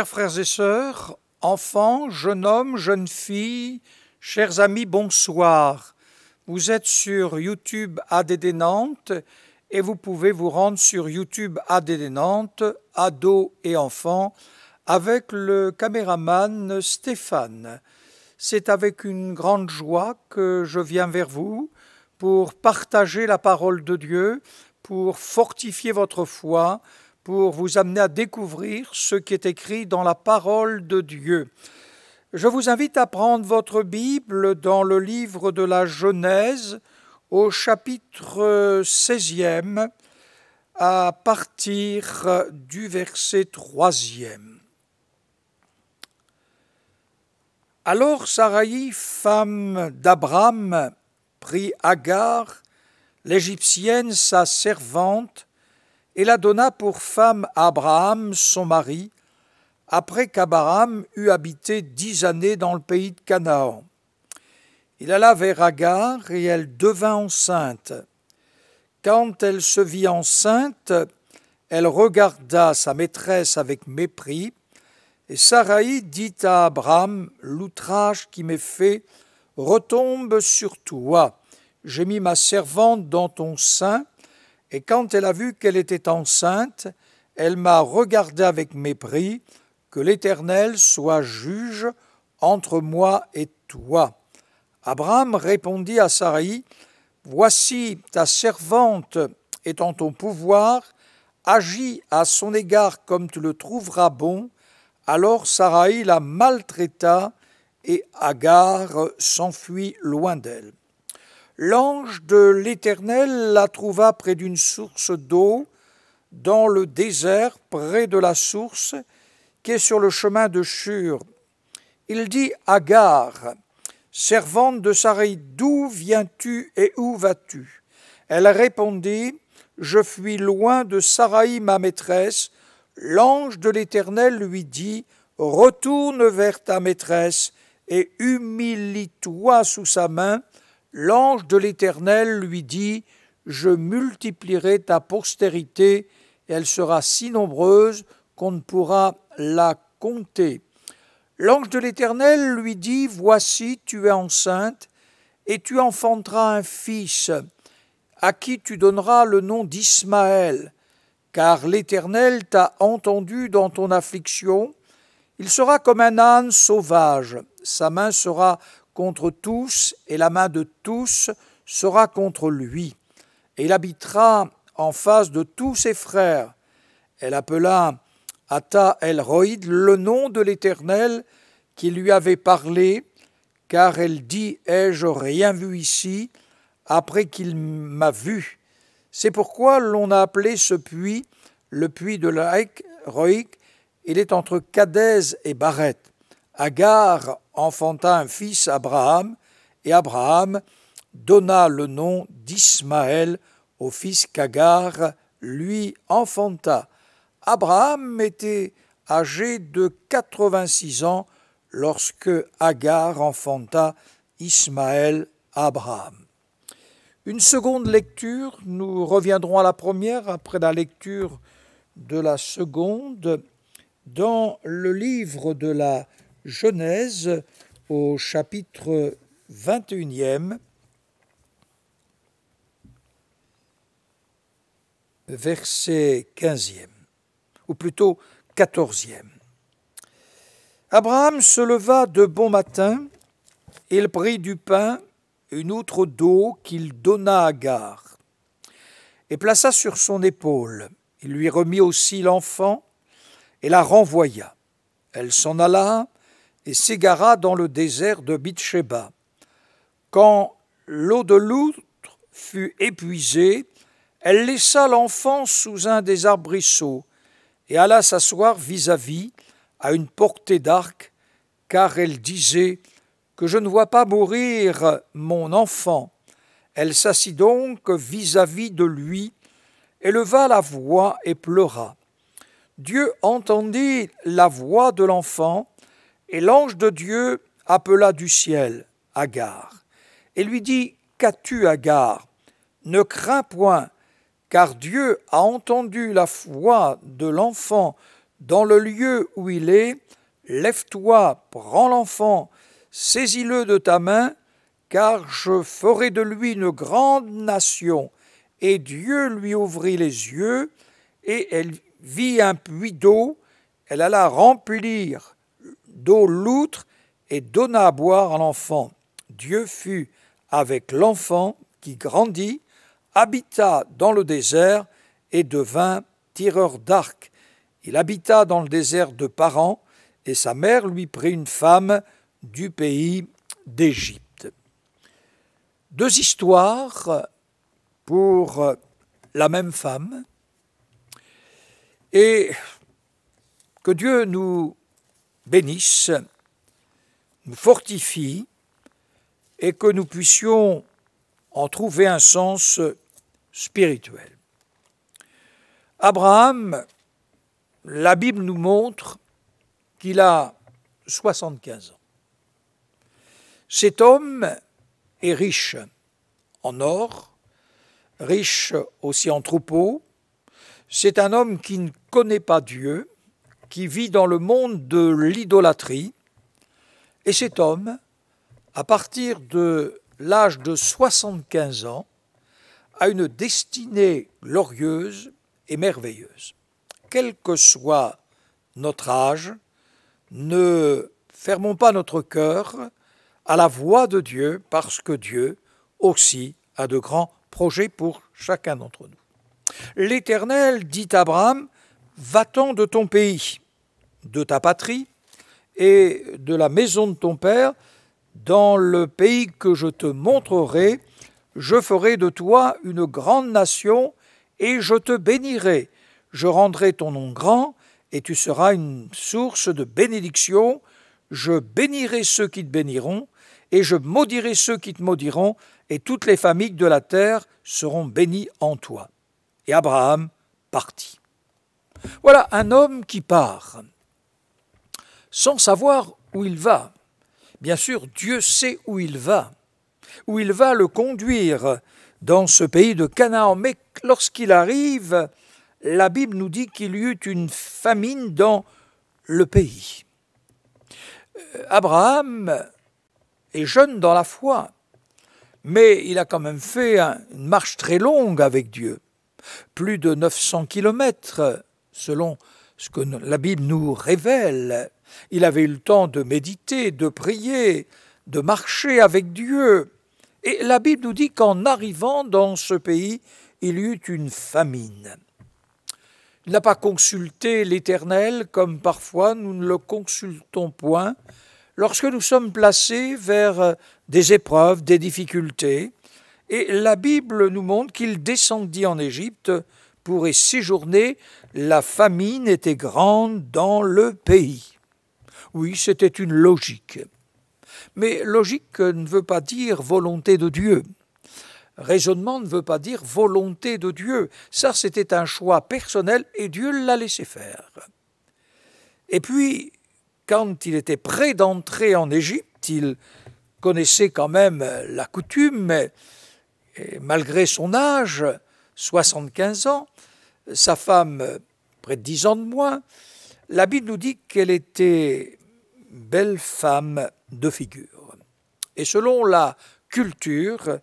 Chers frères et sœurs, enfants, jeunes hommes, jeunes filles, chers amis, bonsoir. Vous êtes sur YouTube ADD Nantes et vous pouvez vous rendre sur YouTube ADD Nantes, ados et enfants, avec le caméraman Stéphane. C'est avec une grande joie que je viens vers vous pour partager la parole de Dieu, pour fortifier votre foi, pour vous amener à découvrir ce qui est écrit dans la parole de Dieu. Je vous invite à prendre votre Bible dans le livre de la Genèse, au chapitre 16e, à partir du verset 3e. Alors Saraï, femme d'Abraham, prit Agar, l'Égyptienne, sa servante, et la donna pour femme à Abraham, son mari, après qu'Abraham eut habité 10 années dans le pays de Canaan. Il alla vers Agar et elle devint enceinte. Quand elle se vit enceinte, elle regarda sa maîtresse avec mépris, et Saraï dit à Abraham, « L'outrage qui m'est fait retombe sur toi. J'ai mis ma servante dans ton sein, et quand elle a vu qu'elle était enceinte, elle m'a regardé avec mépris, que l'Éternel soit juge entre moi et toi. » Abraham répondit à Saraï, « Voici ta servante est en ton pouvoir, agis à son égard comme tu le trouveras bon. » Alors Saraï la maltraita et Agar s'enfuit loin d'elle. L'ange de l'Éternel la trouva près d'une source d'eau, dans le désert, près de la source, qui est sur le chemin de Shur. Il dit, « Agar, servante de Saraï, d'où viens-tu et où vas-tu » Elle répondit, « Je fuis loin de Saraï, ma maîtresse. » L'ange de l'Éternel lui dit, « Retourne vers ta maîtresse et humilie-toi sous sa main. » L'ange de l'Éternel lui dit, « Je multiplierai ta postérité, et elle sera si nombreuse qu'on ne pourra la compter. » L'ange de l'Éternel lui dit, « Voici, tu es enceinte, et tu enfanteras un fils, à qui tu donneras le nom d'Ismaël, car l'Éternel t'a entendu dans ton affliction. Il sera comme un âne sauvage, sa main sera contre tous, et la main de tous sera contre lui. Et il habitera en face de tous ses frères. » Elle appela Ata El-Roïd le nom de l'Éternel qui lui avait parlé, car elle dit, « Ai-je rien vu ici, après qu'il m'a vu ?» C'est pourquoi l'on a appelé ce puits le puits de Roïd. Il est entre Kadès et Baret. Agar enfanta un fils Abraham, et Abraham donna le nom d'Ismaël au fils qu'Agar lui enfanta. Abraham était âgé de 86 ans lorsque Agar enfanta Ismaël à Abraham. Une seconde lecture, nous reviendrons à la première après la lecture de la seconde, dans le livre de la Genèse au chapitre 21e, verset 15e, ou plutôt 14e. Abraham se leva de bon matin, il prit du pain, une outre d'eau qu'il donna à Agar, et plaça sur son épaule. Il lui remit aussi l'enfant et la renvoya. Elle s'en alla et s'égara dans le désert de Bethsheba. Quand l'eau de l'outre fut épuisée, elle laissa l'enfant sous un des arbrisseaux et alla s'asseoir vis-à-vis, à une portée d'arc, car elle disait, « Que je ne vois pas mourir mon enfant. » Elle s'assit donc vis-à-vis de lui, éleva la voix et pleura. Dieu entendit la voix de l'enfant, et l'ange de Dieu appela du ciel Agar, et lui dit, « Qu'as-tu, Agar? Ne crains point, car Dieu a entendu la voix de l'enfant dans le lieu où il est, lève-toi, prends l'enfant, saisis-le de ta main, car je ferai de lui une grande nation. » Et Dieu lui ouvrit les yeux, et elle vit un puits d'eau. Elle alla remplir d'eau l'outre et donna à boire à l'enfant. Dieu fut avec l'enfant qui grandit, habita dans le désert et devint tireur d'arc. Il habita dans le désert de Paran, et sa mère lui prit une femme du pays d'Égypte. Deux histoires pour la même femme, et que Dieu nous bénisse, nous fortifie, et que nous puissions en trouver un sens spirituel. Abraham, la Bible nous montre qu'il a 75 ans. Cet homme est riche en or, riche aussi en troupeaux. C'est un homme qui ne connaît pas Dieu, qui vit dans le monde de l'idolâtrie. Et cet homme, à partir de l'âge de 75 ans, a une destinée glorieuse et merveilleuse. Quel que soit notre âge, ne fermons pas notre cœur à la voix de Dieu, parce que Dieu aussi a de grands projets pour chacun d'entre nous. L'Éternel dit à Abraham, « Va-t'en de ton pays, de ta patrie et de la maison de ton père, dans le pays que je te montrerai, je ferai de toi une grande nation et je te bénirai. Je rendrai ton nom grand et tu seras une source de bénédiction. Je bénirai ceux qui te béniront et je maudirai ceux qui te maudiront et toutes les familles de la terre seront bénies en toi. » Et Abraham partit. Voilà un homme qui part sans savoir où il va. Bien sûr, Dieu sait où il va le conduire dans ce pays de Canaan. Mais lorsqu'il arrive, la Bible nous dit qu'il y eut une famine dans le pays. Abraham est jeune dans la foi, mais il a quand même fait une marche très longue avec Dieu. Plus de 900 kilomètres, selon ce que la Bible nous révèle. Il avait eu le temps de méditer, de prier, de marcher avec Dieu. Et la Bible nous dit qu'en arrivant dans ce pays, il y eut une famine. Il n'a pas consulté l'Éternel comme parfois nous ne le consultons point lorsque nous sommes placés vers des épreuves, des difficultés. Et la Bible nous montre qu'il descendit en Égypte pour y séjourner. La famine était grande dans le pays. Oui, c'était une logique. Mais logique ne veut pas dire volonté de Dieu. Raisonnement ne veut pas dire volonté de Dieu. Ça, c'était un choix personnel et Dieu l'a laissé faire. Et puis, quand il était prêt d'entrer en Égypte, il connaissait quand même la coutume, et malgré son âge, 75 ans, sa femme, près de 10 ans de moins, la Bible nous dit qu'elle était belle femme de figure. Et selon la culture,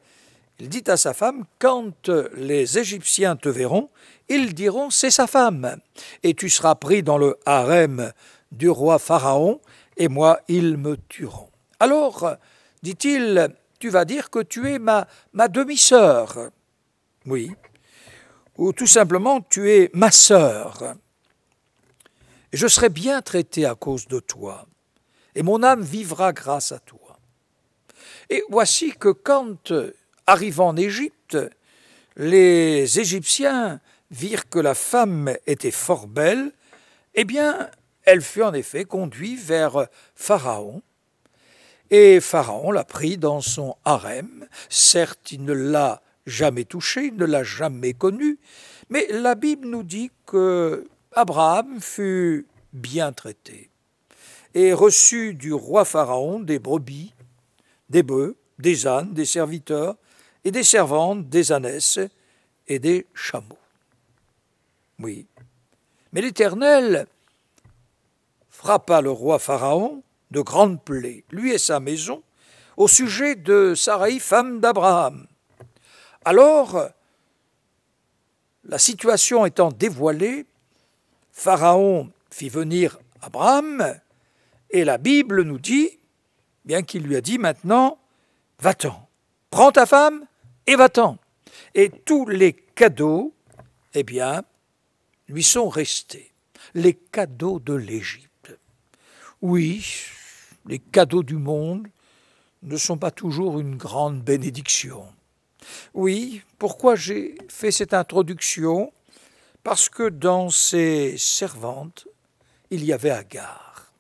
il dit à sa femme, quand les Égyptiens te verront, ils diront, c'est sa femme, et tu seras pris dans le harem du roi Pharaon, et moi, ils me tueront. Alors, dit-il, tu vas dire que tu es ma demi-sœur. Oui. Ou tout simplement, tu es ma sœur. Et je serai bien traité à cause de toi. Et mon âme vivra grâce à toi. Et voici que quand, arrivant en Égypte, les Égyptiens virent que la femme était fort belle, eh bien, elle fut en effet conduite vers Pharaon, et Pharaon l'a pris dans son harem. Certes, il ne l'a jamais touchée, il ne l'a jamais connue, mais la Bible nous dit que Abraham fut bien traité et reçut du roi Pharaon des brebis, des bœufs, des ânes, des serviteurs et des servantes, des ânesses et des chameaux. Oui, mais l'Éternel frappa le roi Pharaon de grandes plaies, lui et sa maison, au sujet de Saraï, femme d'Abraham. Alors, la situation étant dévoilée, Pharaon fit venir Abraham, et la Bible nous dit, bien qu'il lui a dit maintenant, va-t'en, prends ta femme et va-t'en. Et tous les cadeaux, eh bien, lui sont restés, les cadeaux de l'Égypte. Oui, les cadeaux du monde ne sont pas toujours une grande bénédiction. Oui, pourquoi j'ai fait cette introduction? Parce que dans ses servantes, il y avait Agar.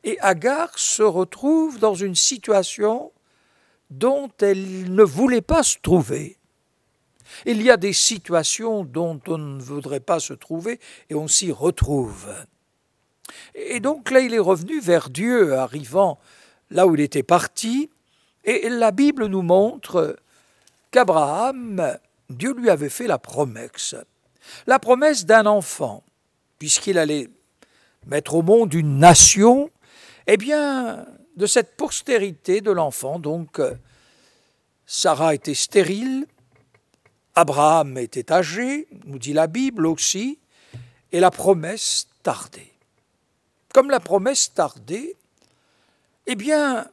Et Agar se retrouve dans une situation dont elle ne voulait pas se trouver. Il y a des situations dont on ne voudrait pas se trouver et on s'y retrouve. Et donc là, il est revenu vers Dieu, arrivant là où il était parti, et la Bible nous montre qu'Abraham, Dieu lui avait fait la promesse d'un enfant, puisqu'il allait mettre au monde une nation, eh bien, de cette postérité de l'enfant, donc, Sarah était stérile, Abraham était âgé, nous dit la Bible aussi, et la promesse tardait. Comme la promesse tardait, eh bien,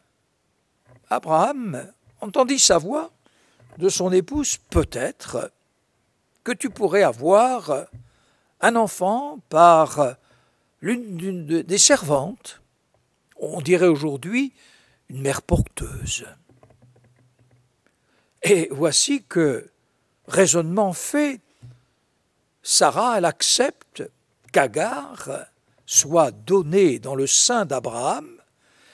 Abraham entendit sa voix de son épouse, peut-être que tu pourrais avoir un enfant par l'une des servantes. On dirait aujourd'hui une mère porteuse. Et voici que, raisonnement fait, Sarah, elle accepte qu'Agar soit donnée dans le sein d'Abraham,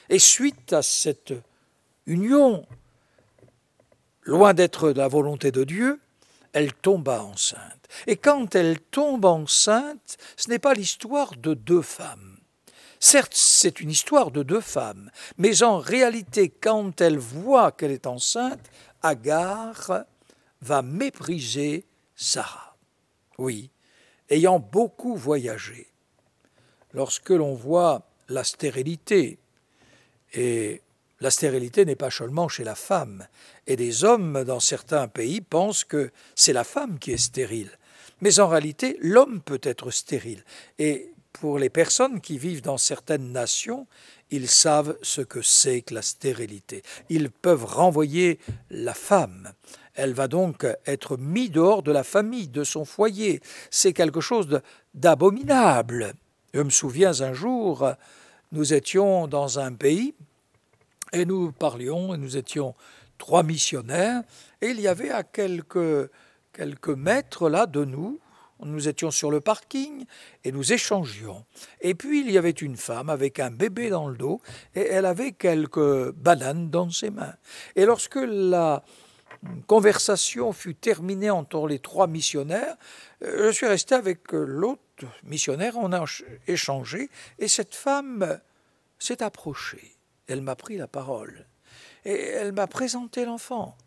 et suite à cette union, loin d'être de la volonté de Dieu, elle tomba enceinte. Et quand elle tombe enceinte, ce n'est pas l'histoire de deux femmes. Certes, c'est une histoire de deux femmes, mais en réalité, quand elle voit qu'elle est enceinte, Agar va mépriser Sarah. Oui, ayant beaucoup voyagé, lorsque l'on voit la stérilité, et la stérilité n'est pas seulement chez la femme, et des hommes dans certains pays pensent que c'est la femme qui est stérile. Mais en réalité, l'homme peut être stérile. Et pour les personnes qui vivent dans certaines nations, ils savent ce que c'est que la stérilité. Ils peuvent renvoyer la femme. Elle va donc être mise dehors de la famille, de son foyer. C'est quelque chose d'abominable. Je me souviens un jour, nous étions dans un pays et nous parlions, et nous étions 3 missionnaires, et il y avait à quelques mètres là de nous étions sur le parking et nous échangions. Et puis il y avait une femme avec un bébé dans le dos et elle avait quelques bananes dans ses mains. Et lorsque la conversation fut terminée entre les 3 missionnaires, je suis resté avec l'autre missionnaire, on a échangé, et cette femme s'est approchée. Elle m'a pris la parole et elle m'a présenté l'enfant.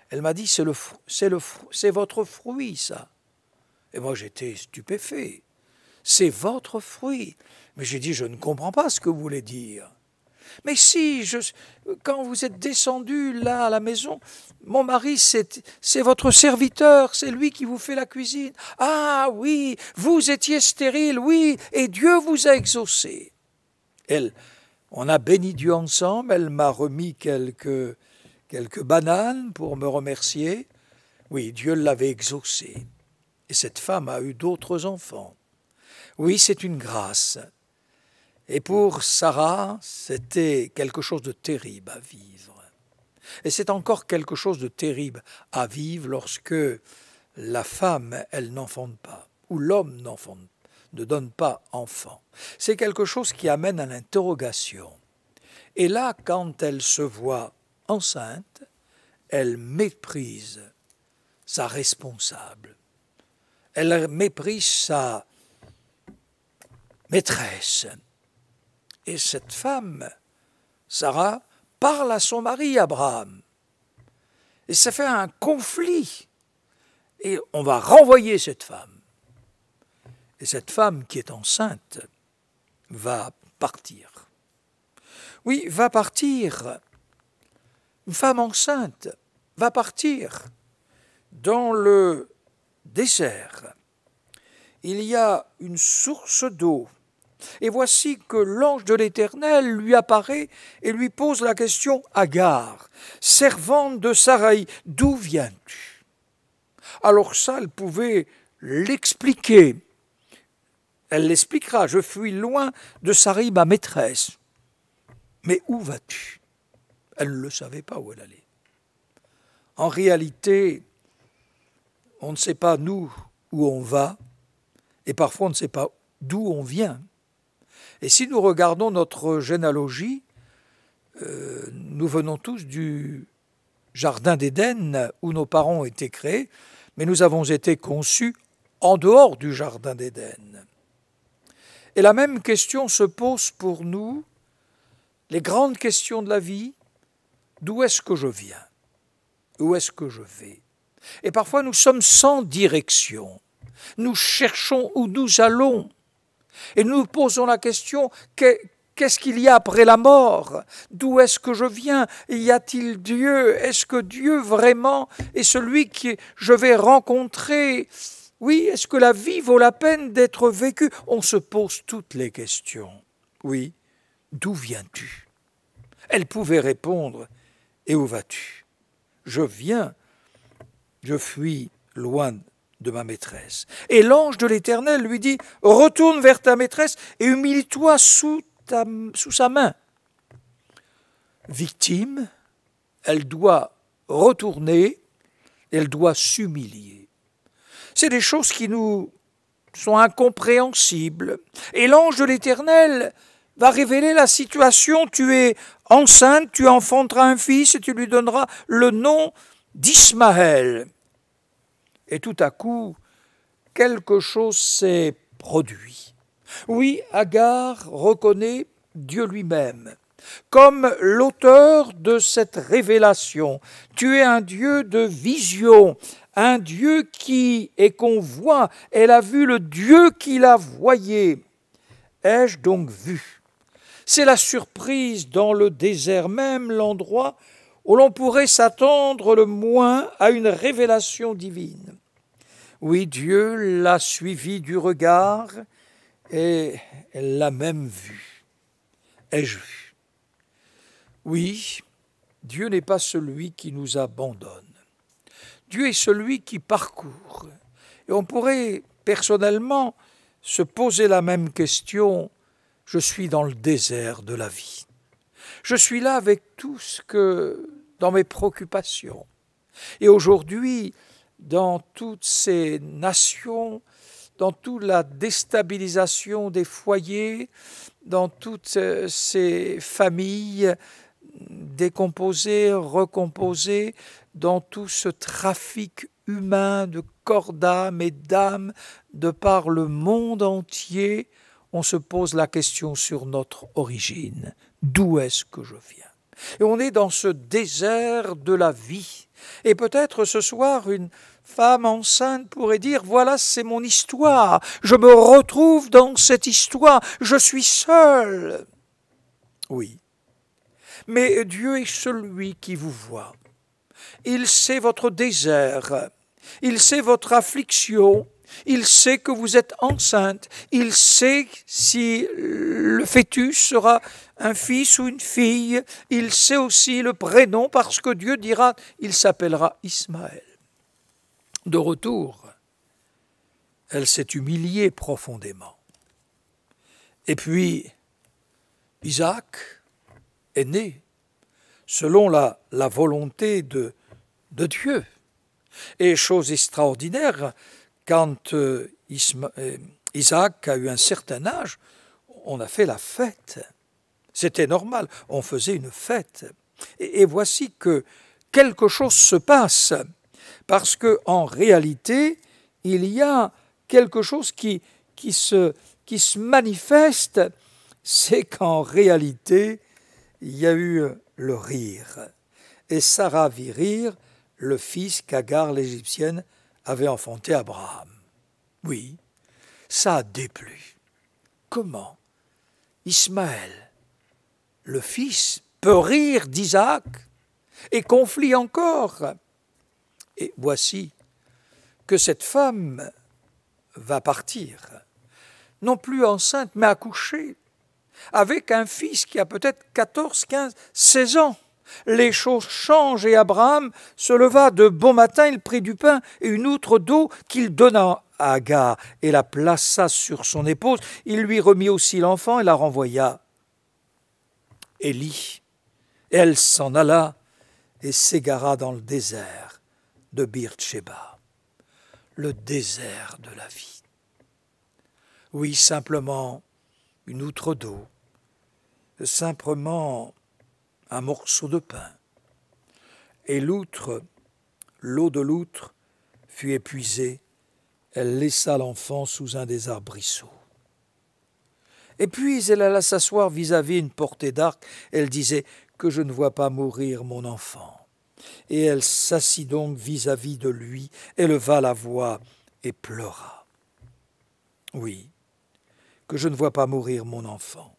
Elle m'a dit, c'est votre fruit, ça. Et moi, j'étais stupéfait. C'est votre fruit. Mais j'ai dit, je ne comprends pas ce que vous voulez dire. Mais si, quand vous êtes descendu là à la maison, mon mari, c'est votre serviteur, c'est lui qui vous fait la cuisine. Ah oui, vous étiez stérile, oui, et Dieu vous a exaucé. On a béni Dieu ensemble, elle m'a remis quelques bananes pour me remercier. Oui, Dieu l'avait exaucé. Et cette femme a eu d'autres enfants. Oui, c'est une grâce. Et pour Sarah, c'était quelque chose de terrible à vivre. Et c'est encore quelque chose de terrible à vivre lorsque la femme, elle n'enfante pas, ou l'homme ne donne pas enfant. C'est quelque chose qui amène à l'interrogation. Et là, quand elle se voit enceinte, elle méprise sa responsable. Elle méprise sa maîtresse. Et cette femme, Sarah, parle à son mari Abraham. Et ça fait un conflit. Et on va renvoyer cette femme. Et cette femme qui est enceinte va partir. Oui, va partir. Une femme enceinte va partir dans le désert. Il y a une source d'eau. Et voici que l'ange de l'Éternel lui apparaît et lui pose la question: Agar, servante de Saraï, d'où viens-tu? Alors ça, elle pouvait l'expliquer. Elle l'expliquera: je fuis loin de Saraï, ma maîtresse. Mais où vas-tu? Elle ne le savait pas où elle allait. En réalité, on ne sait pas, nous, où on va, et parfois on ne sait pas d'où on vient. Et si nous regardons notre généalogie, nous venons tous du jardin d'Éden où nos parents ont été créés, mais nous avons été conçus en dehors du jardin d'Éden. Et la même question se pose pour nous, les grandes questions de la vie: d'où est-ce que je viens? Où est-ce que je vais? Et parfois nous sommes sans direction. Nous cherchons où nous allons. Et nous nous posons la question: qu'est-ce qu'il y a après la mort? D'où est-ce que je viens? Y a-t-il Dieu? Est-ce que Dieu vraiment est celui que je vais rencontrer? Oui, est-ce que la vie vaut la peine d'être vécue? On se pose toutes les questions. Oui, d'où viens-tu? Elle pouvait répondre: et où vas-tu? Je viens, je fuis loin de ma maîtresse. Et l'ange de l'Éternel lui dit: retourne vers ta maîtresse et humilie-toi sous sa main. Victime, elle doit retourner, elle doit s'humilier. C'est des choses qui nous sont incompréhensibles. Et l'ange de l'Éternel va révéler la situation: tu es enceinte, tu enfanteras un fils et tu lui donneras le nom d'Ismaël. Et tout à coup, quelque chose s'est produit. Oui, Agar reconnaît Dieu lui-même comme l'auteur de cette révélation. Tu es un Dieu de vision, un Dieu qui est qu'on voit. Elle a vu le Dieu qui la voyait. Ai-je donc vu? C'est la surprise dans le désert même, l'endroit où l'on pourrait s'attendre le moins à une révélation divine. Oui, Dieu l'a suivi du regard et elle l'a même vu. Ai-je vu? Oui, Dieu n'est pas celui qui nous abandonne. Dieu est celui qui parcourt. Et on pourrait personnellement se poser la même question: je suis dans le désert de la vie. Je suis là avec tout ce que, dans mes préoccupations. Et aujourd'hui, dans toutes ces nations, dans toute la déstabilisation des foyers, dans toutes ces familles décomposées, recomposées, dans tout ce trafic humain de corps d'âme et d'âme de par le monde entier, on se pose la question sur notre origine. D'où est-ce que je viens? Et on est dans ce désert de la vie. Et peut-être ce soir, une femme enceinte pourrait dire: voilà, c'est mon histoire. Je me retrouve dans cette histoire. Je suis seule. Oui. Mais Dieu est celui qui vous voit. Il sait votre désert. Il sait votre affliction. Il sait que vous êtes enceinte. Il sait si le fœtus sera un fils ou une fille. Il sait aussi le prénom, parce que Dieu dira: il s'appellera Ismaël. De retour, elle s'est humiliée profondément. Et puis, Isaac est né selon la volonté de Dieu. Et chose extraordinaire, quand Isaac a eu un certain âge, on a fait la fête. C'était normal, on faisait une fête. Et voici que quelque chose se passe, parce qu'en réalité, il y a quelque chose qui se manifeste, c'est qu'en réalité, il y a eu le rire. Et Sarah vit rire le fils qu'Agar l'Égyptienne avait enfanté à Abraham. Oui, ça a déplu. Comment? Ismaël, le fils, peut rire d'Isaac, et conflit encore. Et voici que cette femme va partir, non plus enceinte, mais accoucher, avec un fils qui a peut-être 14, 15, 16 ans. Les choses changent et Abraham se leva de bon matin, il prit du pain et une outre d'eau qu'il donna à Agar et la plaça sur son épaule. Il lui remit aussi l'enfant et la renvoya. Élie, elle s'en alla et s'égara dans le désert de Bir-Tchéba, le désert de la vie. Oui, simplement une outre d'eau, simplement un morceau de pain. Et l'outre, l'eau de l'outre fut épuisée, elle laissa l'enfant sous un des arbrisseaux. Et puis elle alla s'asseoir vis-à-vis une portée d'arc, elle disait « Que je ne vois pas mourir mon enfant ». Et elle s'assit donc vis-à-vis de lui, éleva la voix et pleura. Oui, que je ne vois pas mourir mon enfant.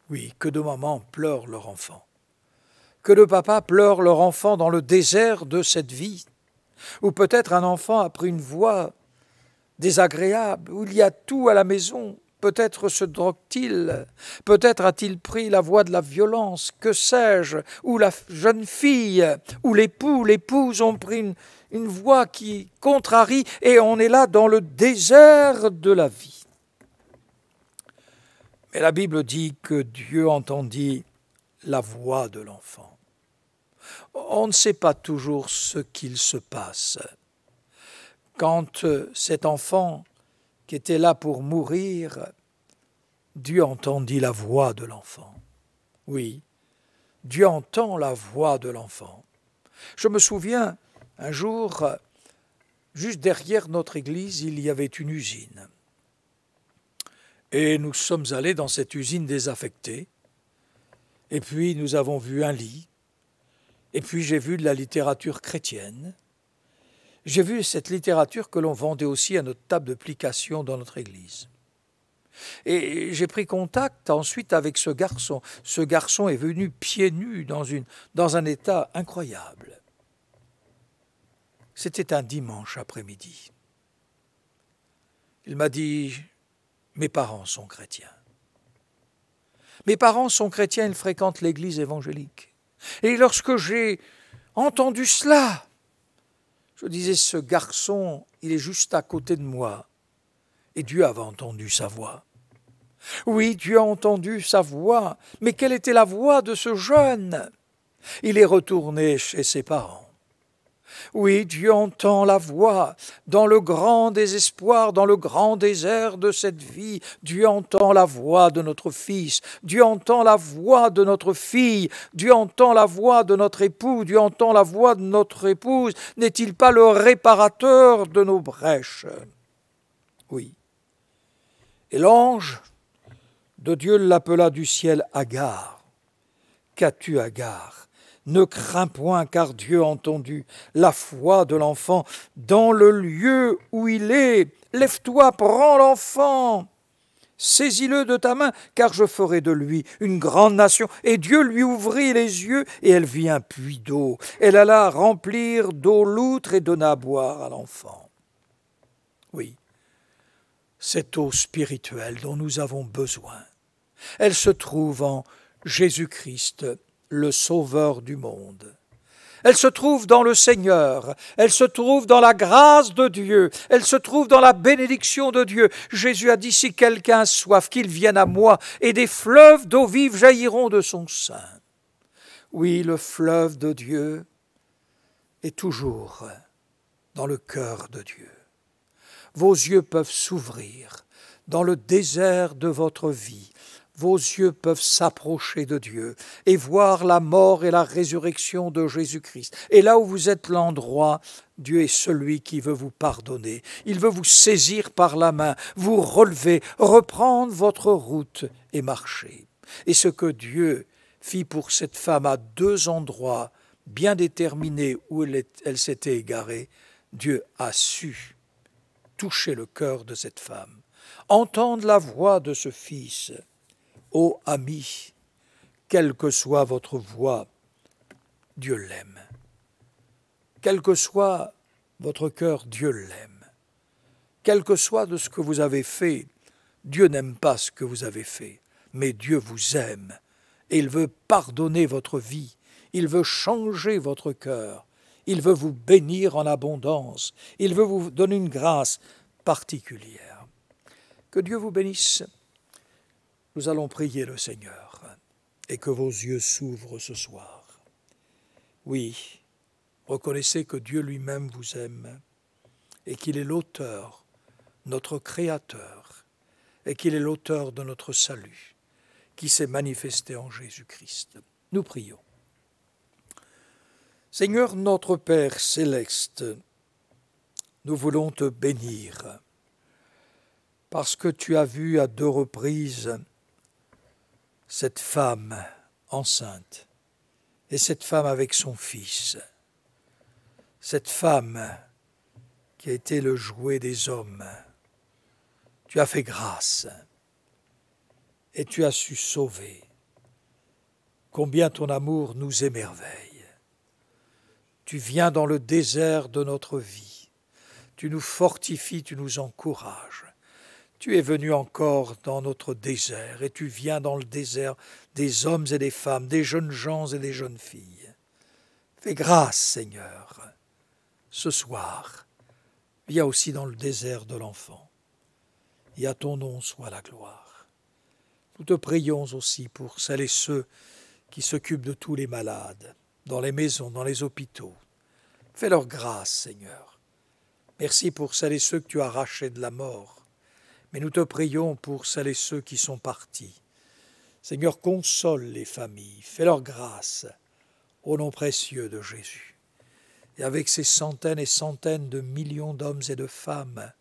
Oui, que de mamans pleurent leur enfant, que de papas pleurent leur enfant dans le désert de cette vie, ou peut-être un enfant a pris une voie désagréable, où il y a tout à la maison, peut-être se drogue-t-il, peut-être a-t-il pris la voie de la violence, que sais-je, ou la jeune fille, ou l'époux, l'épouse ont pris une voie qui contrarie, et on est là dans le désert de la vie. Mais la Bible dit que Dieu entendit la voix de l'enfant. On ne sait pas toujours ce qu'il se passe. Quand cet enfant qui était là pour mourir, Dieu entendit la voix de l'enfant. Oui, Dieu entend la voix de l'enfant. Je me souviens, un jour, juste derrière notre église, il y avait une usine. Et nous sommes allés dans cette usine désaffectée. Et puis nous avons vu un lit. Et puis j'ai vu de la littérature chrétienne. J'ai vu cette littérature que l'on vendait aussi à notre table de plication dans notre église. Et j'ai pris contact ensuite avec ce garçon. Ce garçon est venu pieds nus dans un état incroyable. C'était un dimanche après-midi. Il m'a dit... Mes parents sont chrétiens. Mes parents sont chrétiens, ils fréquentent l'église évangélique. Et lorsque j'ai entendu cela, je disais, ce garçon, il est juste à côté de moi. Et Dieu avait entendu sa voix. Oui, Dieu a entendu sa voix. Mais quelle était la voix de ce jeune? Il est retourné chez ses parents. Oui, Dieu entend la voix dans le grand désespoir, dans le grand désert de cette vie. Dieu entend la voix de notre fils, Dieu entend la voix de notre fille, Dieu entend la voix de notre époux, Dieu entend la voix de notre épouse. N'est-il pas le réparateur de nos brèches? Oui. Et l'ange de Dieu l'appela du ciel Agar. Qu'as-tu, Agar? Ne crains point, car Dieu a entendu la foi de l'enfant dans le lieu où il est. Lève-toi, prends l'enfant, saisis-le de ta main, car je ferai de lui une grande nation. Et Dieu lui ouvrit les yeux, et elle vit un puits d'eau. Elle alla remplir d'eau l'outre et donna à boire à l'enfant. Oui, cette eau spirituelle dont nous avons besoin, elle se trouve en Jésus-Christ, le Sauveur du monde. Elle se trouve dans le Seigneur, elle se trouve dans la grâce de Dieu, elle se trouve dans la bénédiction de Dieu. Jésus a dit, si quelqu'un a soif, qu'il vienne à moi, et des fleuves d'eau vive jailliront de son sein. Oui, le fleuve de Dieu est toujours dans le cœur de Dieu. Vos yeux peuvent s'ouvrir dans le désert de votre vie. Vos yeux peuvent s'approcher de Dieu et voir la mort et la résurrection de Jésus-Christ. Et là où vous êtes l'endroit, Dieu est celui qui veut vous pardonner. Il veut vous saisir par la main, vous relever, reprendre votre route et marcher. Et ce que Dieu fit pour cette femme à deux endroits bien déterminés où elle s'était égarée, Dieu a su toucher le cœur de cette femme entendre la voix de ce Fils. Ô amis, quelle que soit votre voix, Dieu l'aime. Quel que soit votre cœur, Dieu l'aime. Quel que soit de ce que vous avez fait, Dieu n'aime pas ce que vous avez fait, mais Dieu vous aime et il veut pardonner votre vie, il veut changer votre cœur, il veut vous bénir en abondance, il veut vous donner une grâce particulière. Que Dieu vous bénisse. Nous allons prier le Seigneur et que vos yeux s'ouvrent ce soir. Oui, reconnaissez que Dieu lui-même vous aime et qu'il est l'auteur, notre Créateur, et qu'il est l'auteur de notre salut, qui s'est manifesté en Jésus-Christ. Nous prions. Seigneur notre Père céleste, nous voulons te bénir, parce que tu as vu à 2 reprises cette femme enceinte, et cette femme avec son fils, cette femme qui a été le jouet des hommes. Tu as fait grâce et tu as su sauver. Combien ton amour nous émerveille. Tu viens dans le désert de notre vie. Tu nous fortifies, tu nous encourages. Tu es venu encore dans notre désert et tu viens dans le désert des hommes et des femmes, des jeunes gens et des jeunes filles. Fais grâce, Seigneur. Ce soir, viens aussi dans le désert de l'enfant. Et à ton nom soit la gloire. Nous te prions aussi pour celles et ceux qui s'occupent de tous les malades, dans les maisons, dans les hôpitaux. Fais leur grâce, Seigneur. Merci pour celles et ceux que tu as arrachés de la mort. Mais nous te prions pour celles et ceux qui sont partis. Seigneur, console les familles, fais leur grâce, au nom précieux de Jésus. Et avec ces centaines et centaines de millions d'hommes et de femmes,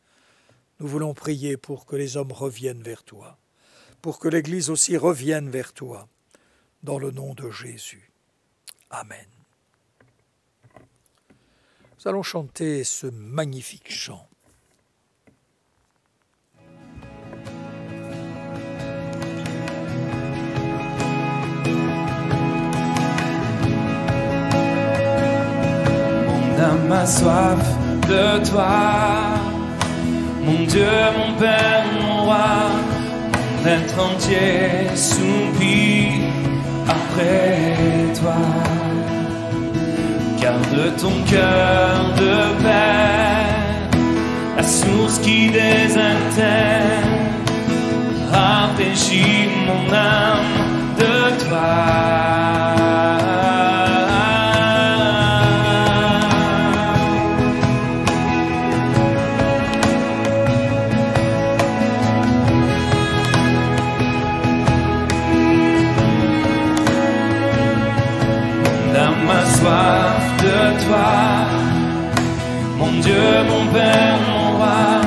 nous voulons prier pour que les hommes reviennent vers toi, pour que l'Église aussi revienne vers toi, dans le nom de Jésus. Amen. Nous allons chanter ce magnifique chant. Mon âme a soif de toi. Mon Dieu, mon Père, mon Roi, mon être entier soupire après toi. Garde ton cœur de paix, la source qui désaltère, rafraîchit mon âme de toi. Soif de toi, mon Dieu, mon Père, mon Roi,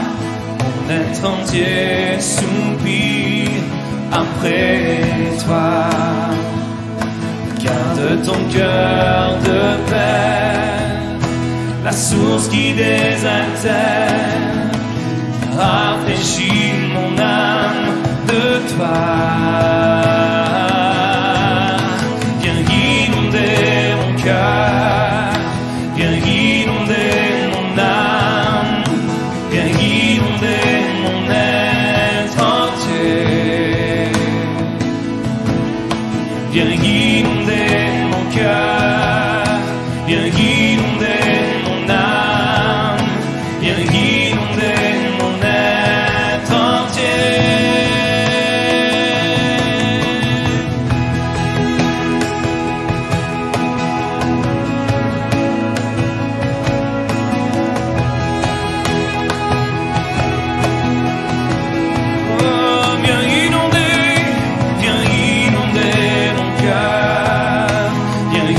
mon être entier soupire après toi. Garde ton cœur de paix, la source qui désaltère, rafraîchit mon âme de toi. Viens inonder mon âme, viens inonder mon être entier. Viens inonder mon cœur, viens inonder mon âme, viens inonder mon être entier. Viens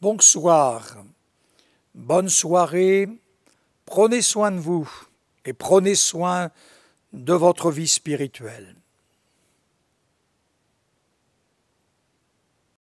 Bonsoir, bonne soirée, prenez soin de vous et prenez soin de votre vie spirituelle.